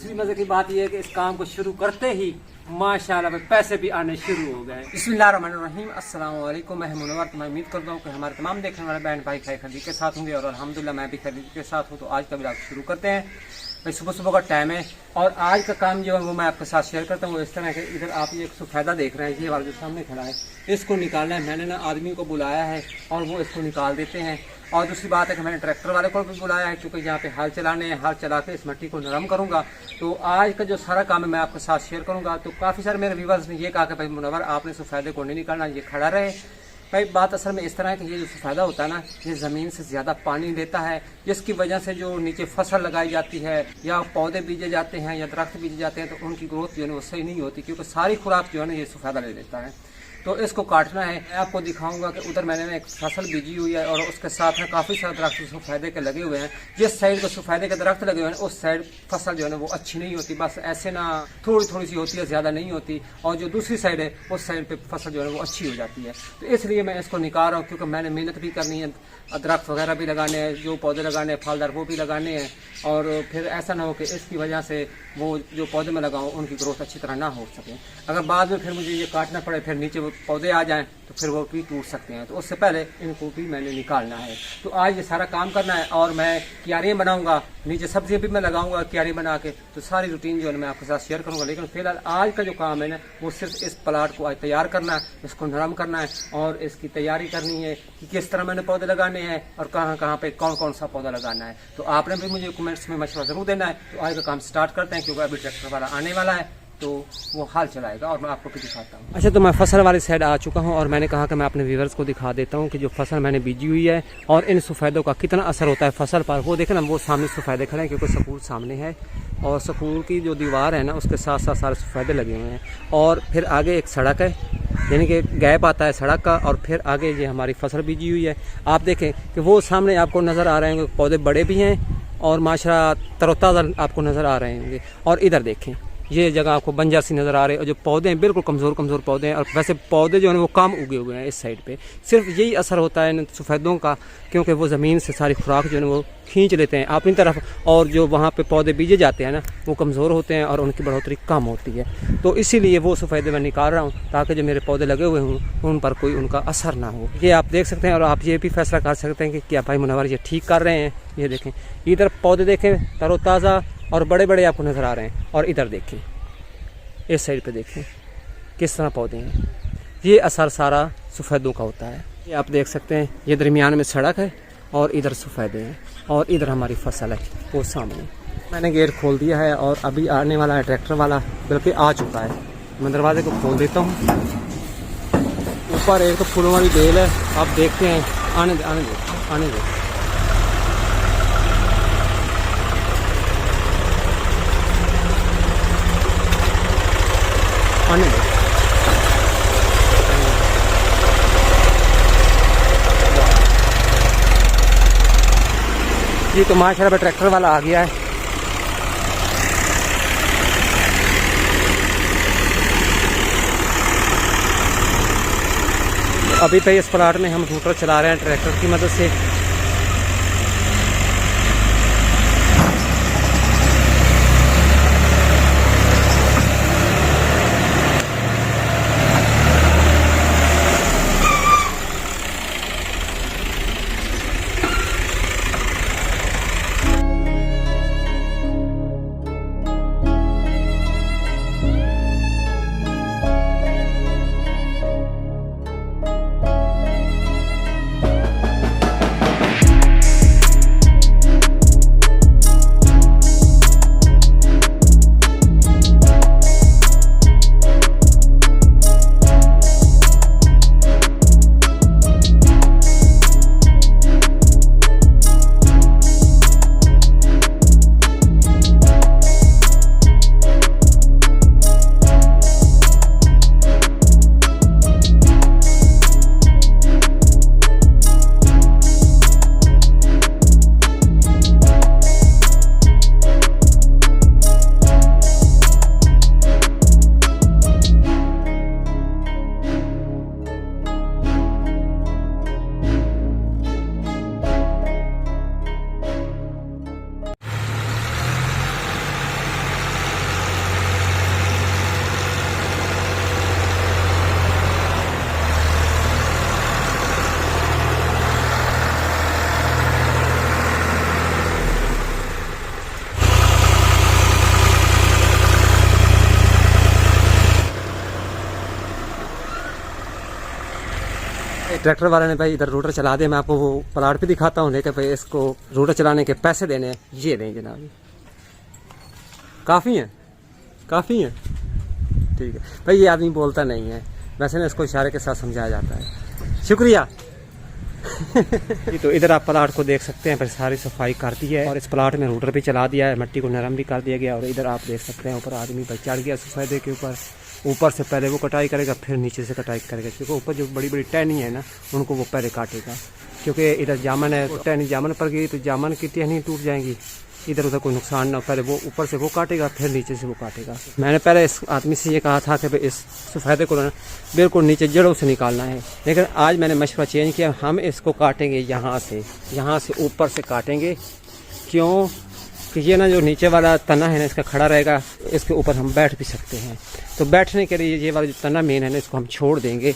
दूसरी मजे की बात यह है कि इस काम को शुरू करते ही माशाल्लाह पैसे भी आने शुरू हो गए। बिस्मिल्लाहिर्रहमानिर्रहीम, अस्सलाम वालेकुम। मैं मुनव्वर, तो मैं उम्मीद करता हूँ कि हमारे तमाम देखने वाले बहन भाई खैर खरीदी के साथ होंगे और अल्हम्दुलिल्लाह मैं भी खरीदी के साथ हूँ। तो आज का ब्लॉग शुरू करते हैं। भाई सुबह सुबह का टाइम है और आज का काम जो है वो मैं आपके साथ शेयर करता हूँ। इस तरह के इधर आप ये एक सफ़ेदा देख रहे हैं, ये वाला जो सामने खड़ा है, इसको निकालना है। मैंने ना आदमी को बुलाया है और वो इसको निकाल देते हैं। और दूसरी बात है कि मैंने ट्रैक्टर वाले को भी बुलाया है क्योंकि यहाँ पे हल चलाने हैं, हल चला के इस मिट्टी को नरम करूँगा। तो आज का जो सारा काम है मैं आपके साथ शेयर करूँगा। तो काफ़ी सारे मेरे व्यूवर्स ने ये कहा कि भाई मुनव्वर आपने सफ़ेदे को नहीं निकालना, ये खड़ा रहे। भाई बात असल में इस तरह है कि ये जो सफ़ेदा होता है ना, ये ज़मीन से ज़्यादा पानी लेता है, जिसकी वजह से जो नीचे फसल लगाई जाती है या पौधे बीजे जाते हैं या दरख्त बीजे जाते हैं तो उनकी ग्रोथ जो है वो सही नहीं होती, क्योंकि सारी खुराक जो है ना ये सफ़ेदा ले लेता है। तो इसको काटना है। मैं आपको दिखाऊंगा कि उधर मैंने ना एक फसल बीजी हुई है और उसके साथ में काफ़ी सारे दरख्त सफ़ेदे के लगे हुए हैं। जिस साइड को सफ़ेदे के दरख्त लगे हुए हैं उस साइड फसल जो है ना वो अच्छी नहीं होती, बस ऐसे ना थोड़ी थोड़ी सी होती है, ज़्यादा नहीं होती। और जो दूसरी साइड है उस साइड पे फसल जो है वो अच्छी हो जाती है। तो इसलिए मैं इसको निकाल रहा हूँ क्योंकि मैंने मेहनत भी करनी है, दरख्त वगैरह भी लगाने हैं, जो पौधे लगाने हैं फलदार वो भी लगाने हैं। और फिर ऐसा ना हो कि इसकी वजह से वो जो पौधे में लगाऊँ उनकी ग्रोथ अच्छी तरह ना हो सके। अगर बाद में फिर मुझे ये काटना पड़े, फिर नीचे वो पौधे आ जाएं तो फिर वो भी टूट सकते हैं। तो उससे पहले इनको भी मैंने निकालना है। तो आज ये सारा काम करना है और मैं क्यारियाँ बनाऊंगा, नीचे सब्जियाँ भी मैं लगाऊंगा क्यारी बना के। तो सारी रूटीन जो है मैं आपके साथ शेयर करूंगा। लेकिन फिलहाल आज का जो काम है ना वो सिर्फ इस प्लाट को आज तैयार करना है, इसको नरम करना है और इसकी तैयारी करनी है कि किस तरह मैंने पौधे लगाने हैं और कहाँ कहाँ पे कौन कौन सा पौधा लगाना है। तो आपने भी मुझे कमेंट्स में मशवरा जरूर देना है। तो आज का काम स्टार्ट करते हैं क्योंकि अभी ट्रैक्टर वाला आने वाला है तो वो हाल चलाएगा और मैं आपको भी दिखाता हूँ। अच्छा, तो मैं फसल वाली साइड आ चुका हूँ और मैंने कहा कि मैं अपने व्यूअर्स को दिखा देता हूँ कि जो फसल मैंने बीजी हुई है और इन सफ़ेदों का कितना असर होता है फसल पर। वो देखें ना, वो सामने सफ़ेदे खड़े हैं क्योंकि स्कूल सामने है और स्कूल की जो दीवार है ना उसके साथ साथ सारे सफ़ेदे लगे हुए हैं। और फिर आगे एक सड़क है, यानी कि गैप आता है सड़क का, और फिर आगे ये हमारी फसल बीजी हुई है। आप देखें कि वो सामने आपको नज़र आ रहे हैं, पौधे बड़े भी हैं और माशाल्लाह तरोताज़ा आपको नज़र आ रहे होंगे। और इधर देखें, ये जगह आपको बंजर सी नज़र आ रही है और जो पौधे हैं बिल्कुल कमज़ोर कमज़ोर पौधे हैं। और वैसे पौधे जो है वो कम उगे हुए हैं इस साइड पे। सिर्फ यही असर होता है इन सफ़ेदों का, क्योंकि वो ज़मीन से सारी खुराक जो है वो खींच लेते हैं अपनी तरफ। और जो वहाँ पे पौधे बीजे जाते हैं ना वो कमज़ोर होते हैं और उनकी बढ़ोतरी कम होती है। तो इसीलिए वो सफ़ेदे मैं निकाल रहा हूँ ताकि जो मेरे पौधे लगे हुए हों उन पर कोई उनका असर ना हो। ये आप देख सकते हैं और आप ये भी फैसला कर सकते हैं कि क्या भाई मुनव्वर ये ठीक कर रहे हैं। ये देखें, इधर पौधे देखें तरोताज़ा और बड़े बड़े आपको नज़र आ रहे हैं। और इधर देखें, इस साइड पे देखें किस तरह पौधे हैं। ये असर सारा सफ़ेदों का होता है। ये आप देख सकते हैं, ये दरमियान में सड़क है और इधर सफ़ेदे हैं और इधर हमारी फसल है वो सामने। मैंने गेट खोल दिया है और अभी आने वाला है ट्रैक्टर वाला, बल्कि आ चुका है। मैं दरवाजे को खोल देता हूँ। ऊपर एक तो फूलों वाली बेल है, आप देखते हैं। आने दे आने दे आने दे। आने दो। ये तो माशाल्लाह ट्रैक्टर वाला आ गया है। अभी तो इस प्लाट में हम मोटर चला रहे हैं ट्रैक्टर की मदद से। ट्रैक्टर वाले ने भाई इधर रोटर चला दिया। मैं आपको वो प्लाट भी दिखाता हूँ, लेकिन भाई इसको रोटर चलाने के पैसे देने हैं, ये दें जनाब, काफ़ी हैं, काफ़ी हैं। ठीक है भाई, ये आदमी बोलता नहीं है, वैसे ना इसको इशारे के साथ समझाया जाता है। शुक्रिया। तो इधर आप प्लाट को देख सकते हैं, फिर सारी सफाई कर दी है और इस प्लाट में रूटर भी चला दिया है, मिट्टी को नरम भी कर दिया गया। और इधर आप देख सकते हैं ऊपर आदमी पर चढ़ गया सफेदे के ऊपर। ऊपर से पहले वो कटाई करेगा, फिर नीचे से कटाई करेगा, क्योंकि ऊपर जो बड़ी बड़ी टहनी है ना, उनको वो पहले काटेगा, क्योंकि इधर जामन है, टहनी जामन पर गई तो जामन की टहनी टूट जाएंगी, इधर उधर कोई नुकसान ना हो। पहले वो ऊपर से वो काटेगा, फिर नीचे से वो काटेगा। मैंने पहले इस आदमी से ये कहा था कि भाई इस सफ़ेदे को बिल्कुल नीचे जड़ों से निकालना है, लेकिन आज मैंने मशवरा चेंज किया, हम इसको काटेंगे यहाँ से ऊपर से काटेंगे। क्यों कि ये ना जो नीचे वाला तना है ना, इसका खड़ा रहेगा, इसके ऊपर हम बैठ भी सकते हैं। तो बैठने के लिए ये वाला जो तना मेन है ना, इसको हम छोड़ देंगे।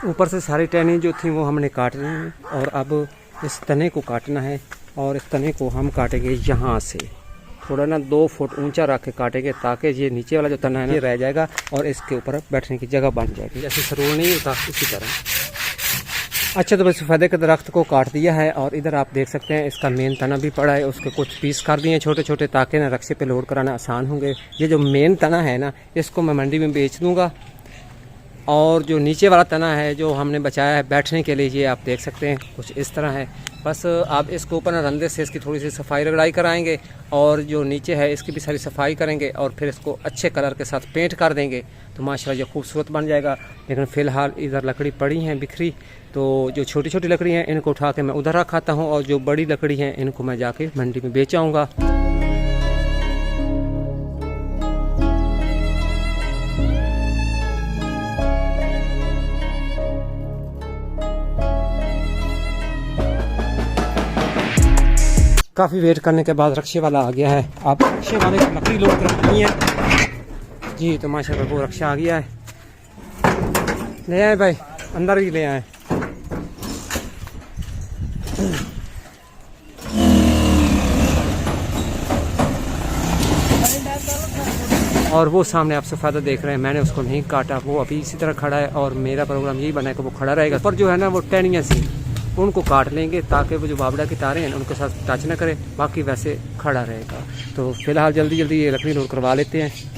ऊपर से सारी टहनी जो थी वो हमने काट ली हैं, और अब इस तने को काटना है, और इस तने को हम काटेंगे यहाँ से थोड़ा ना 2 फुट ऊंचा रख के काटेंगे, ताकि ये नीचे वाला जो तना है ना, ये रह जाएगा और इसके ऊपर बैठने की जगह बन जाएगी। जैसे सरूर नहीं होता इसी तरह। अच्छा, तो बस सफ़ेदे के दरख्त को काट दिया है, और इधर आप देख सकते हैं इसका मेन तना भी पड़ा है, उसके कुछ पीस कर दिए छोटे छोटे, ताकि ना रक्शे पे लोड कराना आसान होंगे। ये जो मेन तना है ना, इसको मैं मंडी में बेच दूँगा, और जो नीचे वाला तना है जो हमने बचाया है बैठने के लिए, ये आप देख सकते हैं कुछ इस तरह है। बस आप इसको ऊपर ना रंधे से इसकी थोड़ी सी सफाई रगड़ाई कराएंगे, और जो नीचे है इसकी भी सारी सफाई करेंगे, और फिर इसको अच्छे कलर के साथ पेंट कर देंगे, तो माशाल्लाह ये खूबसूरत बन जाएगा। लेकिन फ़िलहाल इधर लकड़ी पड़ी हैं बिखरी, तो जो छोटी छोटी लकड़ी हैं इनको उठा के मैं उधर रखाता हूँ, और जो बड़ी लकड़ी हैं इनको मैं जाके मंडी में बेच आऊँगा। काफ़ी वेट करने के बाद रक्शे वाला आ गया है। आप रक्शे वाले को लकड़ी लोड करनी है जी, तो माशाल्लाह वो रक्शा आ गया है। ले आए भाई, अंदर ही ले आए। और वो सामने आप सफ़ेदा देख रहे हैं, मैंने उसको नहीं काटा, वो अभी इसी तरह खड़ा है, और मेरा प्रोग्राम यही बना है कि वो खड़ा रहेगा। पर जो है ना वो टहनियाँ सी उनको काट लेंगे, ताकि वो जो बाबड़ा की तारें हैं उनके साथ टच ना करे, बाकी वैसे खड़ा रहेगा। तो फिलहाल जल्दी जल्दी ये लकड़ी लोड करवा लेते हैं।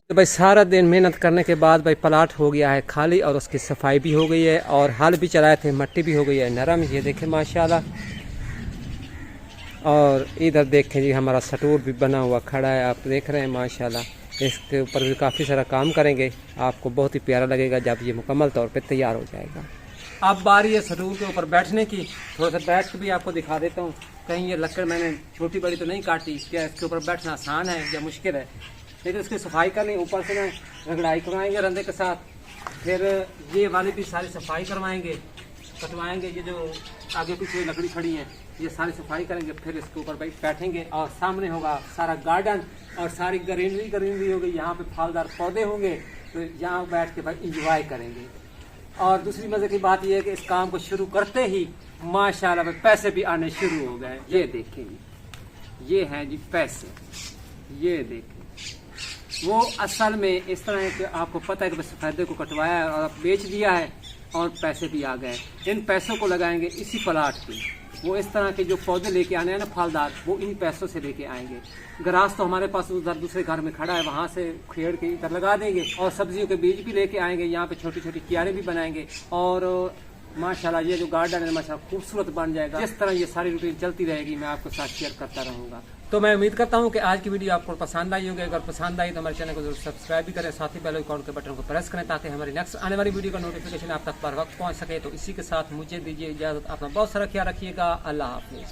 तो भाई सारा दिन मेहनत करने के बाद भाई प्लाट हो गया है खाली, और उसकी सफाई भी हो गई है, और हल भी चलाए थे, मिट्टी भी हो गई है नरम, ये देखें माशाल्लाह। और इधर देखें जी हमारा सटूर भी बना हुआ खड़ा है, आप देख रहे हैं माशाल्लाह। इसके ऊपर भी काफ़ी सारा काम करेंगे, आपको बहुत ही प्यारा लगेगा जब ये मुकम्मल तौर पे तैयार हो जाएगा। अब बारी है सटूर के ऊपर बैठने की, थोड़ा सा बैठ के भी आपको दिखा देता हूँ। कहीं ये लकड़ मैंने छोटी बड़ी तो नहीं काटी, क्या इसके ऊपर बैठना आसान है या मुश्किल है, लेकिन इसकी सफाई करनी, ऊपर से ना रगड़ाई करवाएंगे रंधे के साथ, फिर ये वाली भी सारी सफाई करवाएंगे, कटवाएंगे। ये जो आगे पीछे लकड़ी खड़ी है ये सारी सफाई करेंगे, फिर इसके ऊपर भाई बैठेंगे, और सामने होगा सारा गार्डन और सारी ग्रीनरी होगी, यहाँ पे फलदार पौधे होंगे, तो यहाँ बैठ के भाई इंजॉय करेंगे। और दूसरी मजे की बात यह है कि इस काम को शुरू करते ही माशाल्लाह भाई पैसे भी आने शुरू हो गए। ये देखेंगे, ये हैं जी पैसे, ये देखें। वो असल में इस तरह है कि आपको पता है कि सफ़ेदे को कटवाया है और बेच दिया है, और पैसे भी आ गए। इन पैसों को लगाएंगे इसी प्लाट पे, वो इस तरह के जो पौधे लेके आने हैं ना फलदार, वो इन पैसों से लेके आएंगे। ग्रास तो हमारे पास उधर दूसरे घर में खड़ा है, वहाँ से खेड़ के इधर लगा देंगे, और सब्जियों के बीज भी लेके आएंगे, यहाँ पे छोटी छोटी क्यारें भी बनाएंगे, और माशाल्लाह ये जो गार्डन है माशाल्लाह खूबसूरत बन जाएगा। जिस तरह ये सारी रूटीन चलती रहेगी मैं आपके साथ शेयर करता रहूंगा। तो मैं उम्मीद करता हूँ कि आज की वीडियो आपको पसंद आई होगी। अगर पसंद आई तो हमारे चैनल को जरूर सब्सक्राइब भी करें, साथ ही बेल आइकन के बटन को प्रेस करें ताकि हमारी नेक्स्ट आने वाली वीडियो का नोटिफिकेशन आप तक पर वक्त पहुँच सके। तो इसी के साथ मुझे दीजिए इजाजत। अपना बहुत सारा ख्याल रखिएगा। अल्लाह हाफिज।